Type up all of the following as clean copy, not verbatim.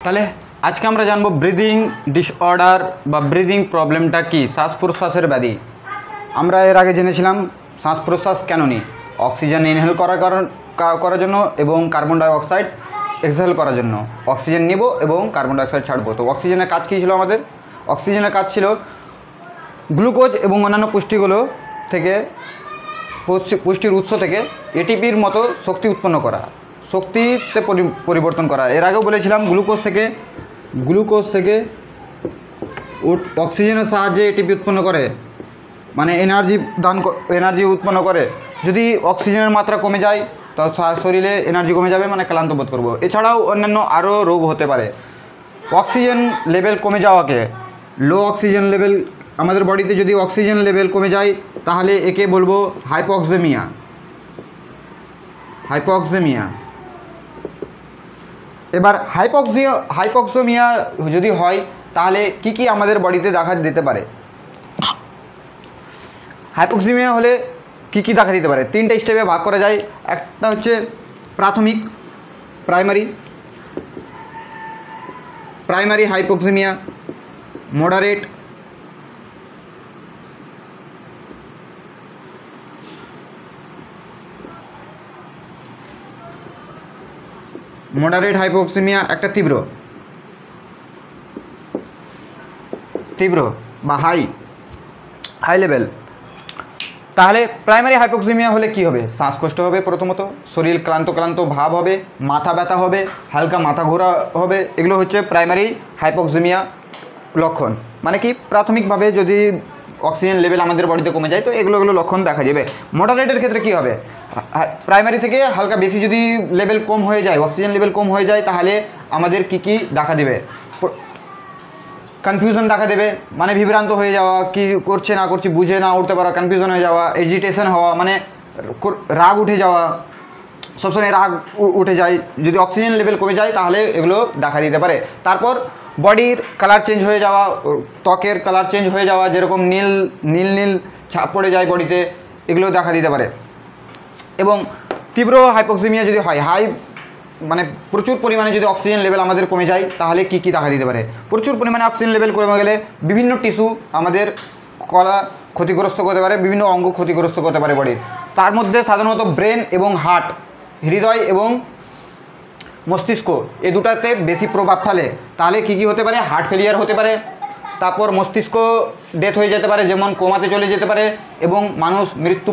তাহলে আজকে আমরা জানবো ব্রিদিং ডিসঅর্ডার বা ব্রিদিং প্রবলেমটা কি, শ্বাস প্রশ্বাসের ব্যাধি। আমরা এর আগে জেনেছিলাম শ্বাস প্রশ্বাস কেন নিই, অক্সিজেন ইনহেল করার জন্য এবং কার্বন ডাইঅক্সাইড এক্সহেল করার জন্য। অক্সিজেন নিব এবং কার্বন ডাইঅক্সাইড ছাড়বো। তো অক্সিজেনের কাজ কী ছিল আমাদের? অক্সিজেনের কাজ ছিল গ্লুকোজ এবং অন্যান্য পুষ্টিগুলো থেকে, পুষ্টির উৎস থেকে এটিপির মতো শক্তি উৎপন্ন করা, শক্তিতে পরিবর্তন করা। এর আগেও বলেছিলাম গ্লুকোজ থেকে অক্সিজেনের সাহায্যে এটিপি উৎপন্ন করে, মানে এনার্জি উৎপন্ন করে। যদি অক্সিজেনের মাত্রা কমে যায় তো শরীরে এনার্জি কমে যাবে, মানে ক্লান্ত বোধ করবো। এছাড়াও অন্যান্য আরও রোগ হতে পারে। অক্সিজেন লেভেল কমে যাওয়াকে, লো অক্সিজেন লেভেল, আমাদের বডিতে যদি অক্সিজেন লেভেল কমে যায় তাহলে একে বলবো হাইপোক্সেমিয়া। এবার হাইপোক্সেমিয়া যদি হয় তাহলে কি আমাদের বডিতে দেখা দিতে পারে? হাইপোক্সেমিয়া হলে কি দেখা দিতে পারে? তিনটে স্টেপে ভাগ করা যায়। একটা হচ্ছে প্রাইমারি হাইপোক্সেমিয়া, মডারেট, হাইপোক্সেমিয়া, একটা তীব্র বা হাই লেভেল। তাহলে প্রাইমারি হাইপোক্সেমিয়া হলে কি হবে? শ্বাসকষ্ট হবে, প্রথমত শরীর ক্লান্ত ভাব হবে, মাথা ব্যথা হবে, হালকা মাথা ঘোরা হবে। এগুলো হচ্ছে প্রাইমারি হাইপোক্সেমিয়া লক্ষণ। মানে কি, প্রাথমিকভাবে যদি অক্সিজেন লেভেল আমাদের বডিতে কমে যায় তো এগুলো লক্ষণ দেখা যাবে। মডারেটের ক্ষেত্রে কি হবে? প্রাইমারি থেকে হালকা বেশি যদি লেভেল কম হয়ে যায়, অক্সিজেন লেভেল কম হয়ে যায়, তাহলে আমাদের কি দেখা দেবে? কনফিউশন দেখা দেবে, মানে বিভ্রান্ত হয়ে যাওয়া, কি করছে না করছে বুঝে না উঠতে পারা, কনফিউশন হয়ে যাওয়া, এজিটেশন হওয়া, মানে রাগ উঠে যাওয়া, সবসময় রাগ উঠে যায়। যদি অক্সিজেন লেভেল কমে যায় তাহলে এগুলো দেখা দিতে পারে। তারপর বডির কালার চেঞ্জ হয়ে যাওয়া, ত্বকের কালার চেঞ্জ হয়ে যাওয়া, যেরকম নীল ছাপ পড়ে যায় বডিতে, এগুলো দেখা দিতে পারে। এবং তীব্র হাইপোক্সেমিয়া যদি হয়, মানে প্রচুর পরিমাণে যদি অক্সিজেন লেভেল আমাদের কমে যায় তাহলে কি দেখা দিতে পারে? প্রচুর পরিমাণে অক্সিজেন লেভেল কমে গেলে বিভিন্ন টিস্যু আমাদের ক্ষতিগ্রস্ত করতে পারে, বিভিন্ন অঙ্গ ক্ষতিগ্রস্ত করতে পারে বডির। তার মধ্যে সাধারণত ব্রেন এবং হার্ট, হৃদয় এবং মস্তিষ্ক, এই দুটাতে বেশি প্রভাব ফেলে। তাহলে কি হতে পারে? হার্ট ফেলিয়ার হতে পারে, তারপর মস্তিষ্ক ডেথ হয়ে যেতে পারে, যেমন কোমাতে চলে যেতে পারে, এবং মানুষের মৃত্যু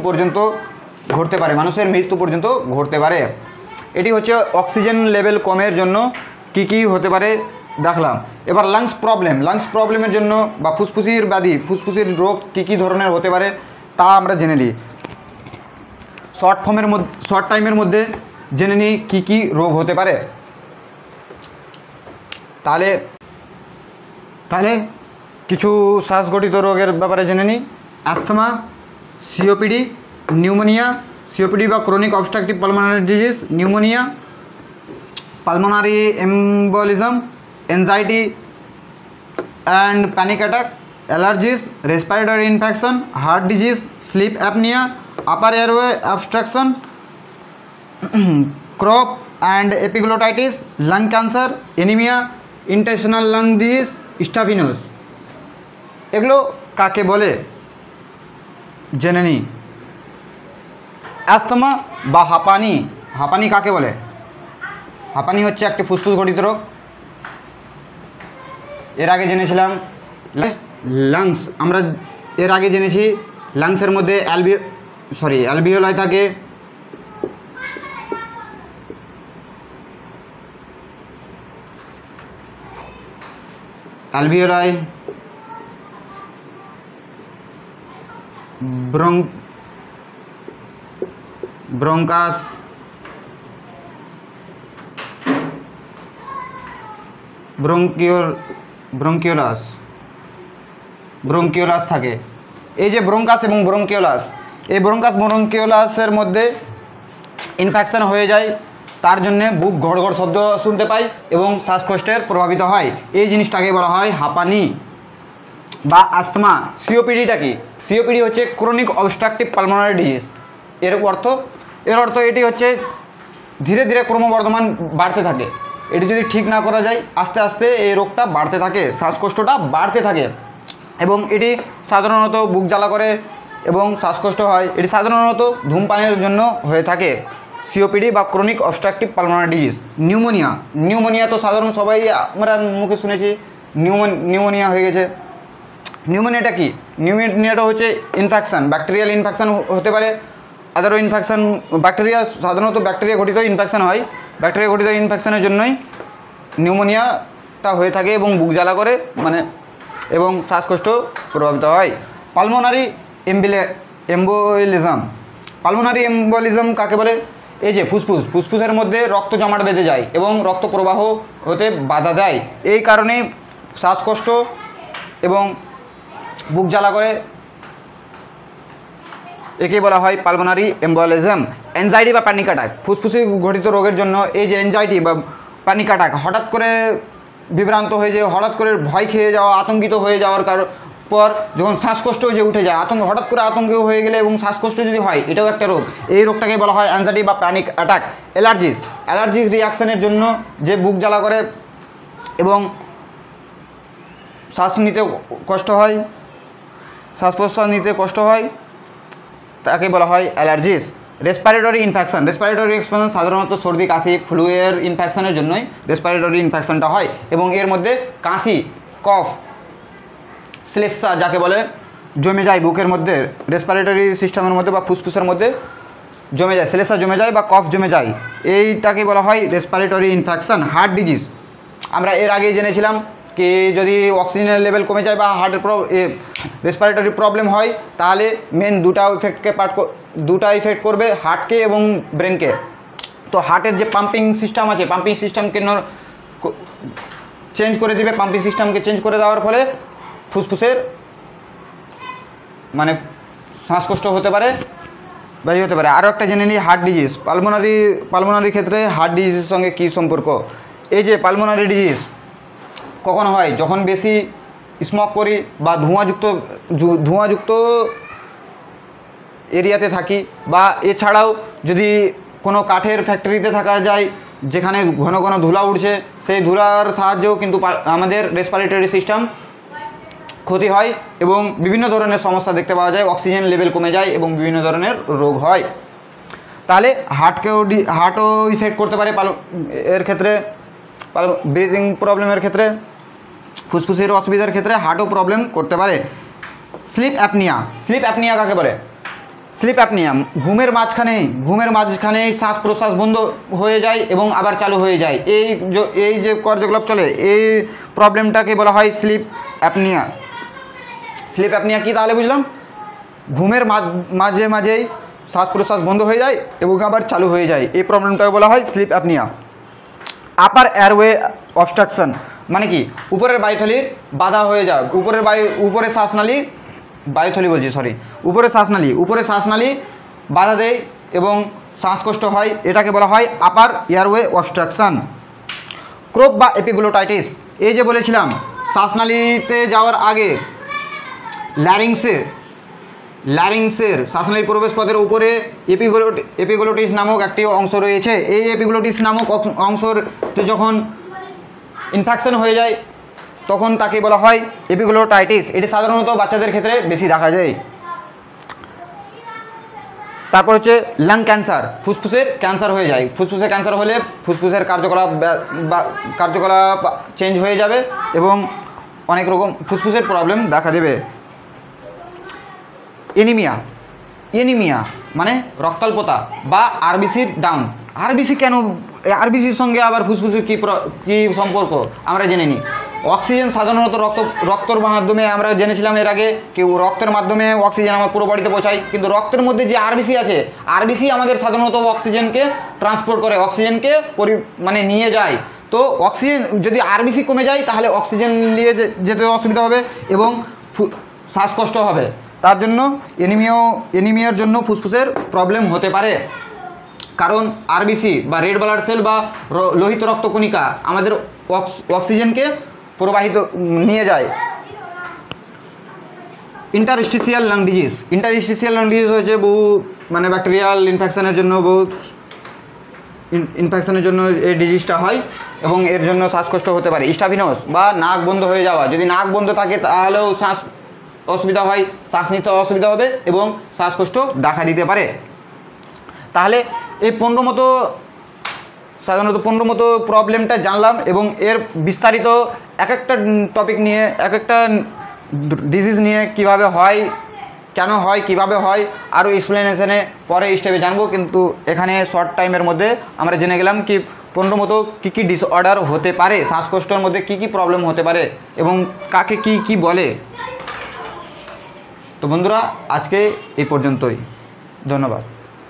পর্যন্ত ঘটতে পারে। এটি হচ্ছে অক্সিজেন লেভেল কমের জন্য কি হতে পারে দেখলাম। এবার লাংস প্রবলেমের জন্য বা ফুসফুসির ব্যাধি, ফুসফুসির রোগ কি ধরনের হতে পারে তা আমরা জেনে নিই। শর্ট টাইমের মধ্যে জেনে নিই কি রোগ হতে পারে। তাহলে কিছু শ্বাসগঠিত রোগের ব্যাপারে জেনে নিই। অ্যাস্থমা, সিওপিডি, নিউমোনিয়া, সিওপিডি বা chronic obstructive pulmonary disease, pneumonia, pulmonary embolism, anxiety and panic attack, allergies, respiratory infection, heart disease, sleep apnoea, upper airway obstruction, croup and epiglottitis, lung cancer, anaemia, intestinal lung disease, স্টাফিনোস। এগুলো কাকে বলে জেনে নিই। Asthma বা হাঁপানি কাকে বলে? হাঁপানি হচ্ছে একটি ফুসফুস ঘটিত রোগ। এর আগে জেনেছিলাম লাংস, আমরা এর আগে জেনেছি লাংসের মধ্যে অ্যালভিওলাই থাকে, অ্যালভিওলাই, ব্রঙ্কাস, ব্রঙ্কিওলাস থাকে। এই যে ব্রঙ্কাস এবং ব্রঙ্কিওলাস, এই ব্রঙ্কিওলাসের মধ্যে ইনফেকশন হয়ে যায়, তার জন্যে বুক ঘড়ঘড় শব্দ শুনতে পাই এবং শ্বাসকষ্টের প্রভাবিত হয়। এই জিনিসটাকে বলা হয় হাঁপানি বা অ্যাস্থমা। সিওপিডিটা কি? সিওপিডি হচ্ছে ক্রনিক অবস্ট্রাকটিভ পালমোনারি ডিজিজ। এর অর্থ এটি হচ্ছে ধীরে ধীরে ক্রমবর্ধমান বাড়তে থাকে। এটি যদি ঠিক না করা যায় আস্তে আস্তে এই রোগটা বাড়তে থাকে, শ্বাসকষ্টটা বাড়তে থাকে এবং এটি সাধারণত বুক জ্বালা করে এবং শ্বাসকষ্ট হয়। এটি সাধারণত ধূমপানের জন্য হয়ে থাকে। সিওপিডি বা chronic obstructive pulmonary disease. Pneumonia তো সাধারণ সবাই আমরা মুখে শুনেছি নিউমোনিয়া হয়ে গেছে। নিউমোনিয়াটা কি? নিউমোনিয়াটা হচ্ছে ইনফেকশান, ব্যাকটেরিয়াল ইনফেকশান হতে পারে, আদারও ইনফেকশান। সাধারণত ব্যাকটেরিয়া ঘটিত ইনফেকশান হয়। ব্যাকটেরিয়া ঘটিত ইনফেকশানের জন্যই নিউমোনিয়াটা হয়ে থাকে এবং বুক জ্বালা করে এবং শ্বাসকষ্ট প্রভাবিত হয়। Pulmonary embolism. পালমোনারি এম্বোলিজম কাকে বলে? এই যে ফুসফুসের মধ্যে রক্ত জমাট বেঁধে যায় এবং রক্ত প্রবাহ হতে বাধা দেয়, এই কারণেই শ্বাসকষ্ট এবং বুক জ্বালা করে, একে বলা হয় পালমোনারি এম্বোলিজম। অ্যাংজাইটি বা প্যানিক অ্যাটাক। ফুসফুসে ঘটিত রোগের জন্য এই যে অ্যাংজাইটি বা প্যানিক অ্যাটাক, হঠাৎ করে বিভ্রান্ত হয়ে যায়, হঠাৎ করে ভয় খেয়ে যাওয়া, আতঙ্কিত হয়ে যাওয়ার পর যখন শ্বাসকষ্ট যে উঠে যায়, হঠাৎ করে আতঙ্ক হয়ে গেলে এবং শ্বাসকষ্ট যদি হয়, এটাও একটা রোগ। এই রোগটাকে বলা হয় অ্যাংজাইটি বা প্যানিক অ্যাটাক। অ্যালার্জিক রিয়াকশানের জন্য যে বুক জ্বালা করে এবং শ্বাস নিতে কষ্ট হয়, শ্বাস প্রশ্বাস নিতে কষ্ট হয়, তাকে বলা হয় অ্যালার্জিস। Respiratory infection. সাধারণত সর্দি কাশি ফ্লুয়ের ইনফেকশনের জন্যই রেসপিরেটরি ইনফেকশনটা হয় এবং এর মধ্যে কাশি, কফ, শ্লেষ্মা যাকে বলে জমে যায় বুকের মধ্যে, রেসপিরেটরি সিস্টেমের মধ্যে বা ফুসফুসের মধ্যে জমে যায়, শ্লেষ্মা জমে যায় বা কফ জমে যায়, এইটাকে বলা হয় রেসপিরেটরি ইনফেকশন। Heart disease. আমরা এর আগেই জেনেছিলাম কি যদি অক্সিজেনের লেভেল কমে যায় বা হার্টের রেসপিরেটরি প্রবলেম হয়, তাহলে মেন দুটা ইফেক্ট করবে, হার্টকে এবং ব্রেনকে। তো হার্টের যে পাম্পিং সিস্টেম আছে, পাম্পিং সিস্টেমকে চেঞ্জ করে দিবে। পাম্পিং সিস্টেমকে চেঞ্জ করে দেওয়ার ফলে ফুসফুসের শ্বাসকষ্ট হতে পারে বা হতে পারে। আরও একটা জেনে নিই, হার্ট ডিজিজ। পালমোনারি ক্ষেত্রে হার্ট ডিজিজের সঙ্গে কী সম্পর্ক? এই যে পালমোনারি ডিজিজ কখন হয়? যখন বেশি স্মোক করি বা ধোঁয়াযুক্ত এরিয়াতে থাকি, বা এছাড়াও যদি কোনো কাঠের ফ্যাক্টরিতে থাকা যায় যেখানে ঘন ঘন ধুলা উঠছে, সেই ধুলার সাহায্যেও কিন্তু আমাদের রেসপিরেটরি সিস্টেম ক্ষতি হয় এবং বিভিন্ন ধরনের সমস্যা দেখতে পাওয়া যায়, অক্সিজেন লেভেল কমে যায় এবং বিভিন্ন ধরনের রোগ হয়। তাহলে হার্টও ইফেক্ট করতে পারে এর ক্ষেত্রে, ব্রিদিং প্রবলেমের ক্ষেত্রে, ফুসফুসের অসুবিধার ক্ষেত্রে হার্টও প্রবলেম করতে পারে। স্লিপ অ্যাপনিয়া কাকে বলে? স্লিপ অ্যাপনিয়া ঘুমের মাঝখানেই শ্বাস প্রশ্বাস বন্ধ হয়ে যায় এবং আবার চালু হয়ে যায়, এই যে কার্যকলাপ চলে, এই প্রবলেমটাকে বলা হয় স্লিপ অ্যাপনিয়া। স্লিপ অ্যাপনিয়া কী তাহলে বুঝলাম? ঘুমের মাঝেই শ্বাস প্রশ্বাস বন্ধ হয়ে যায় এবং আবার চালু হয়ে যায়, এই প্রবলেমটাকে বলা হয় slip apnoea. Upper airway obstruction মানে কি? উপরের বায়ুথলির বাধা হয়ে যায়, উপরের শ্বাসনালী বাধা দেয় এবং শ্বাসকষ্ট হয়, এটাকে বলা হয় আপার এয়ারওয়ে অবস্ট্রাকশন। ক্রোপ বা এপিগ্লোটাইটিস। এই যে বলেছিলাম শ্বাসনালীতে যাওয়ার আগে ল্যারিংসের শ্বাসনালীর প্রবেশপথের উপরে এপিগ্লোটিস নামক একটি অংশ রয়েছে। এই এপিগ্লোটিস নামক অংশতে যখন ইনফেকশন হয়ে যায় তখন তাকে বলা হয় এপিগ্লোটাইটিস। এটি সাধারণত বাচ্চাদের ক্ষেত্রে বেশি দেখা যায়। তারপর হচ্ছে লাং ক্যান্সার। ফুসফুসের ক্যান্সার হয়ে যায়। ফুসফুসের ক্যান্সার হলে ফুসফুসের কার্যকলাপ চেঞ্জ হয়ে যাবে এবং অনেক রকম ফুসফুসের প্রবলেম দেখা দেবে। এনিমিয়া মানে রক্তাল্পতা বা আরবিসির ডাউন। আরবিসির সঙ্গে আবার ফুসফুসের কী সম্পর্ক আমরা জেনে নিই। অক্সিজেন সাধারণত রক্তের মাধ্যমে, আমরা জেনেছিলাম এর আগে রক্তের মাধ্যমে অক্সিজেন আমার পুরো বডিতে পৌঁছায়, কিন্তু রক্তের মধ্যে যে আরবিসি আছে, আরবিসি আমাদের সাধারণত অক্সিজেনকে ট্রান্সপোর্ট করে, অক্সিজেনকে নিয়ে যায়। তো অক্সিজেন যদি আরবিসি কমে যায় তাহলে অক্সিজেন নিয়ে যেতে অসুবিধা হবে এবং শ্বাসকষ্ট হবে। তার জন্য এনিমিয়ার জন্য ফুসফুসের প্রবলেম হতে পারে, কারণ আরবিসি বা রেড ব্লাড সেল বা লোহিত রক্তকণিকা আমাদের অক্সিজেনকে প্রবাহিত নিয়ে যায়। ইন্টারস্টিশিয়াল লাং ডিজিজ হচ্ছে বহু ব্যাকটেরিয়াল ইনফেকশনের জন্য এই ডিজিজটা হয়। এবং এর জন্য শ্বাসকষ্ট হতে পারে। স্টাফিনস বা নাক বন্ধ হয়ে যাওয়া, যদি নাক বন্ধ থাকে তাহলেও শ্বাস অসুবিধা হয়, শ্বাস নিতে অসুবিধা হবে এবং শ্বাসকষ্ট দেখা দিতে পারে। তাহলে এই 15 মতো সাধারণত 15 মতো প্রবলেমটা জানলাম এবং এর বিস্তারিত এক একটা টপিক নিয়ে, এক একটা ডিজিজ নিয়ে কিভাবে হয়, কেন হয়, কিভাবে হয়, আরও এক্সপ্লেনেশনে পরে স্টেপে জানবো। কিন্তু এখানে শর্ট টাইমের মধ্যে আমরা জেনে গেলাম কি 15 মতো কী কী ডিসঅর্ডার হতে পারে, শ্বাসকষ্টের মধ্যে কী কী প্রবলেম হতে পারে এবং কাকে কী কী বলে। তো বন্ধুরা, আজকে এই পর্যন্তই, ধন্যবাদ।